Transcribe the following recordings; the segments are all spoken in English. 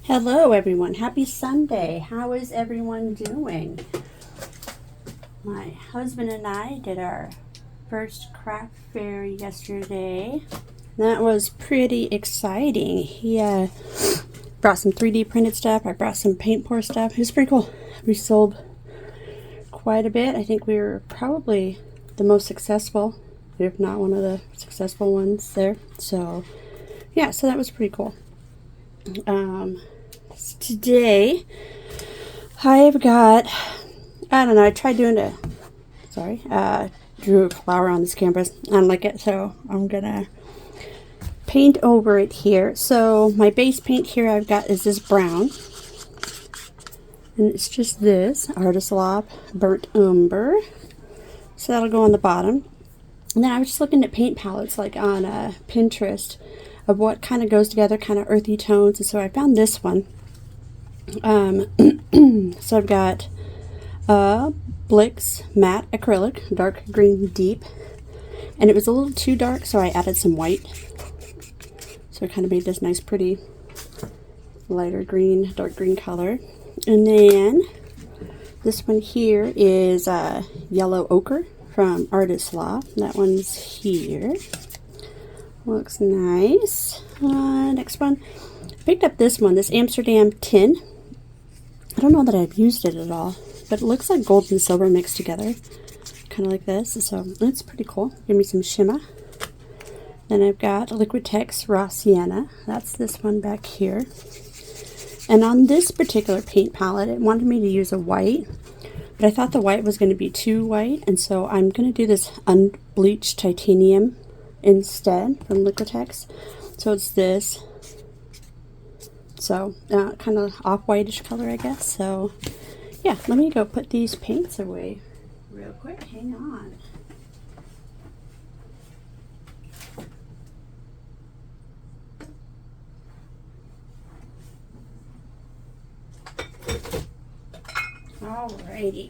Hello everyone, happy Sunday. How is everyone doing? My husband and I did our first craft fair yesterday. That was pretty exciting. He brought some 3D printed stuff. I brought some paint pour stuff. It was pretty cool. We sold quite a bit. I think we were probably the most successful, if not one of the successful ones there. So yeah, so that was pretty cool. Today I've got, I don't know, I tried doing drew a flower on this canvas. I don't like it, so I'm gonna paint over it here. So my base paint here I've got is this brown, and it's just this Artist Lob Burnt Umber. So that'll go on the bottom. And then I was just looking at paint palettes like on Pinterest of what kind of goes together, kind of earthy tones, and so I found this one. So I've got Blick's Matte Acrylic, dark green deep, and it was a little too dark, so I added some white. So I kind of made this nice, pretty lighter green, dark green color. And then this one here is Yellow Ochre from Artist Lob. That one's here. Looks nice. Next one, I picked up this one, this Amsterdam tin. I don't know that I've used it at all, but it looks like gold and silver mixed together, kind of like this. So it's pretty cool. Give me some shimmer. Then I've got Liquitex Raw Sienna. That's this one back here. And on this particular paint palette, it wanted me to use a white, but I thought the white was going to be too white, and so I'm going to do this unbleached titanium instead from Liquitex. So it's this. So kind of off-whitish color, I guess. So yeah, let me go put these paints away real quick. Hang on. Alrighty.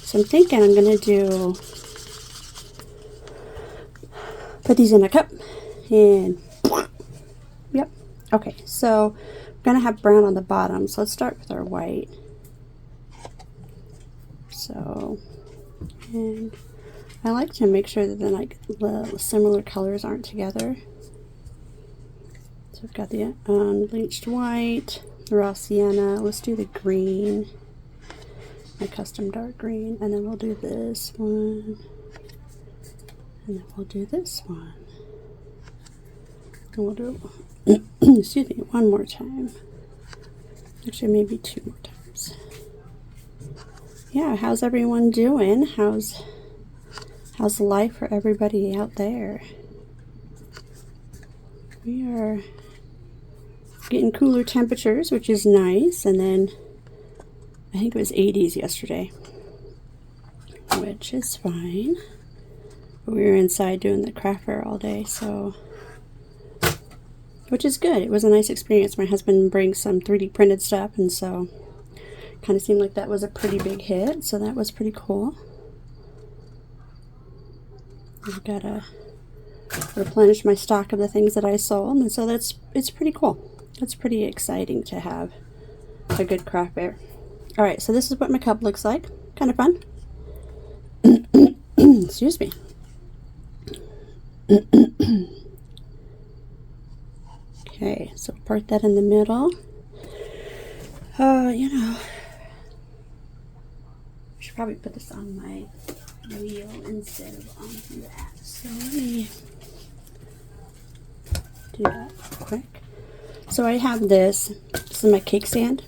So I'm thinking I'm going to put these in a cup. And yep, okay, so I'm gonna have brown on the bottom, so let's start with our white. So, and I like to make sure that the similar colors aren't together. So I've got the unbleached white, the raw sienna. Let's do the green, my custom dark green, and then we'll do this one, and then we'll do this one. And we'll do it, excuse me, one more time. Actually, maybe two more times. Yeah, how's everyone doing? How's life for everybody out there? We are getting cooler temperatures, which is nice. And then I think it was 80s yesterday, which is fine. But we were inside doing the craft fair all day, so, which is good. It was a nice experience. My husband brings some 3D printed stuff, and so kind of seemed like that was a pretty big hit, so that was pretty cool. I've got to replenish my stock of the things that I sold, and so it's pretty cool. It's pretty exciting to have a good craft fair. All right, so this is what my cup looks like. Kind of fun. Excuse me. Okay, so part that in the middle. You know, I should probably put this on my wheel instead of on that. So let me do that quick. So I have this. This is my cake stand.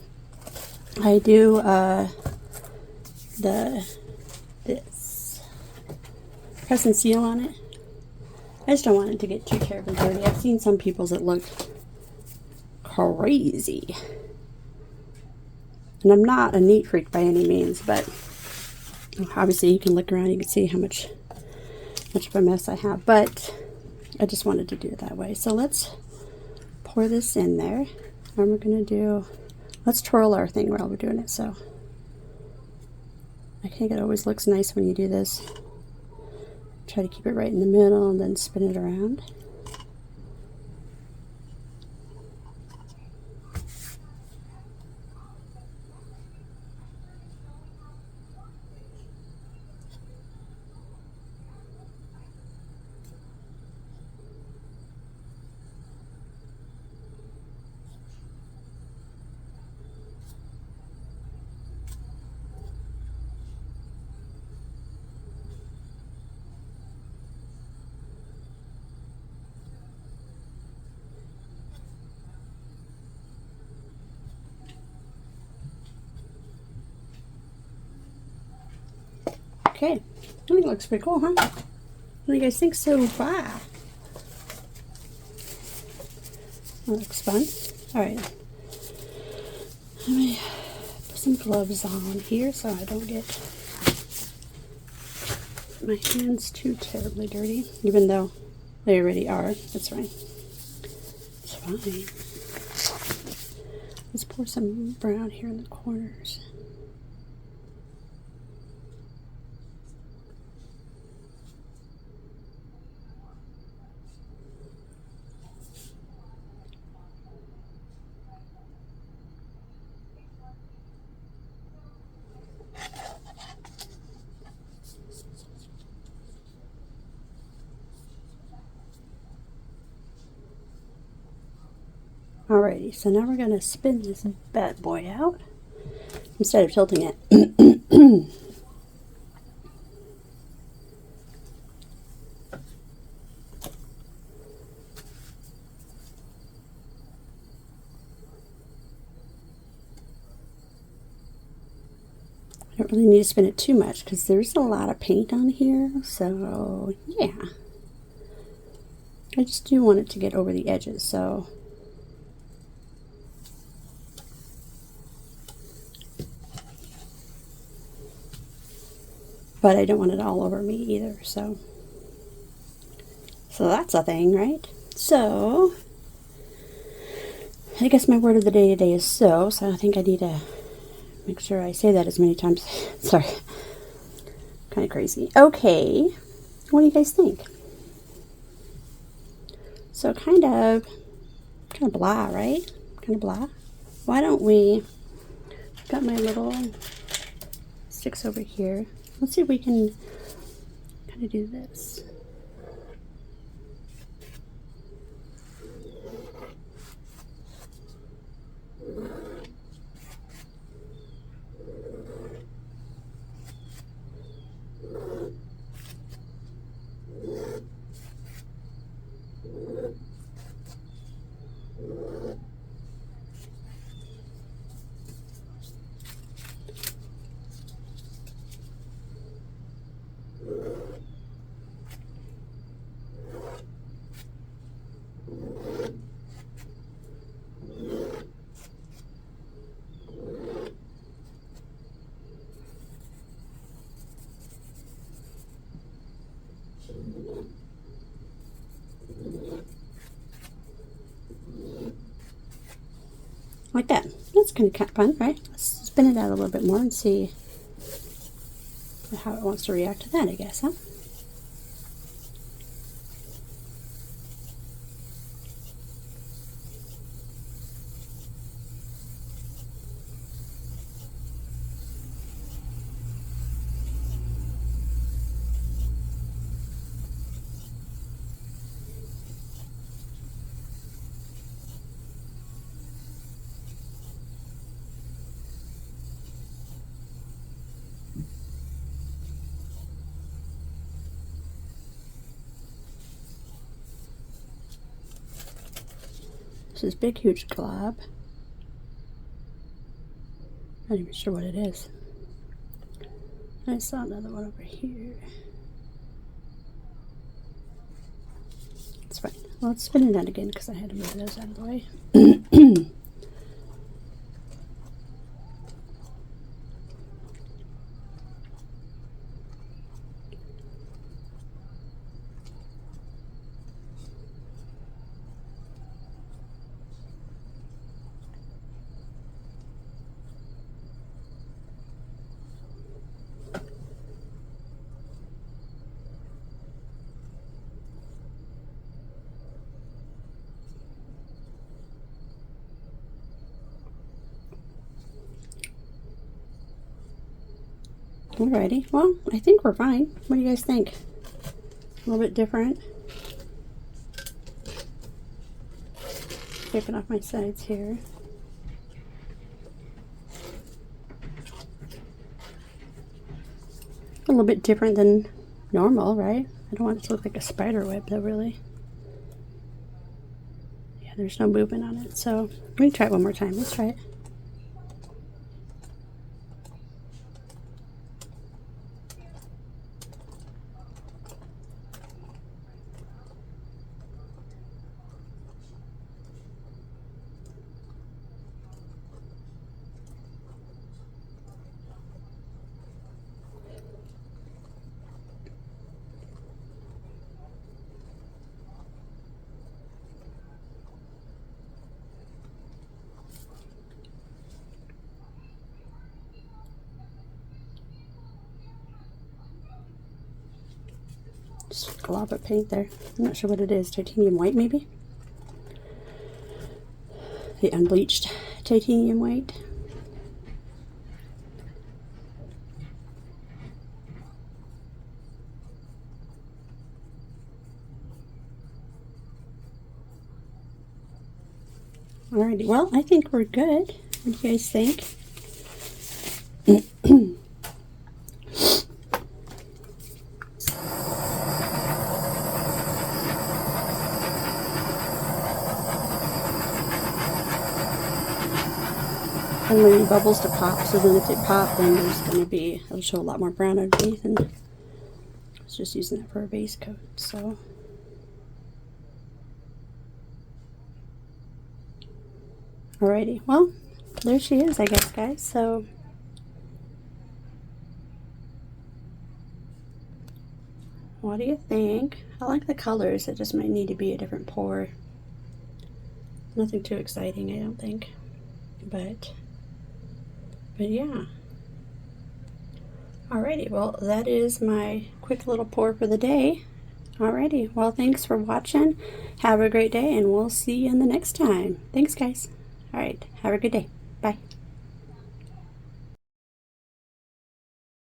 I do this press and seal on it. I just don't want it to get too terribly dirty. I've seen some people's that look crazy. And I'm not a neat freak by any means, but obviously you can look around, you can see how much of a mess I have, but I just wanted to do it that way. So let's pour this in there, and we're going to do, let's twirl our thing while we're doing it. So I think it always looks nice when you do this. Try to keep it right in the middle and then spin it around. think it looks pretty cool, huh? What do you guys think so far? That looks fun. Alright. Let me put some gloves on here so I don't get my hands too terribly dirty, even though they already are. That's fine. It's fine. Let's pour some brown here in the corners. Alrighty, so now we're going to spin this bad boy out instead of tilting it. I don't really need to spin it too much because there's a lot of paint on here, so yeah. I just do want it to get over the edges, so but I don't want it all over me either, so that's a thing, right? So I guess my word of the day today is so I think I need to make sure I say that as many times. Sorry, kind of crazy. Okay, what do you guys think? So kind of blah, right? Kind of blah. Why don't we, I've got my little sticks over here. Let's see if we can kind of do this. Like that. That's kind of fun, right? Let's spin it out a little bit more and see how it wants to react to that, I guess, huh? This big huge glob. Not even sure what it is. I saw another one over here. It's fine. Well, let's spin it out again because I had to move those out of the way. Alrighty, well, I think we're fine. What do you guys think? A little bit different. Scraping off my sides here. A little bit different than normal, right? I don't want it to look like a spider web though, really. Yeah, there's no movement on it, so let me try it one more time. Let's try it. glob of paint there. I'm not sure what it is. Titanium white, maybe? The unbleached titanium white. Alrighty, well, I think we're good. What do you guys think? And we need bubbles to pop, so then if they pop, then there's going to be, it'll show a lot more brown underneath, and I was just using it for a base coat, so. Alrighty, well, there she is, I guess, guys, so. What do you think? I like the colors, it just might need to be a different pour. Nothing too exciting, I don't think, but yeah. Alrighty, well, that is my quick little pour for the day. Alrighty, well, thanks for watching. Have a great day, and we'll see you in the next time. Thanks, guys. Alright, have a good day. Bye.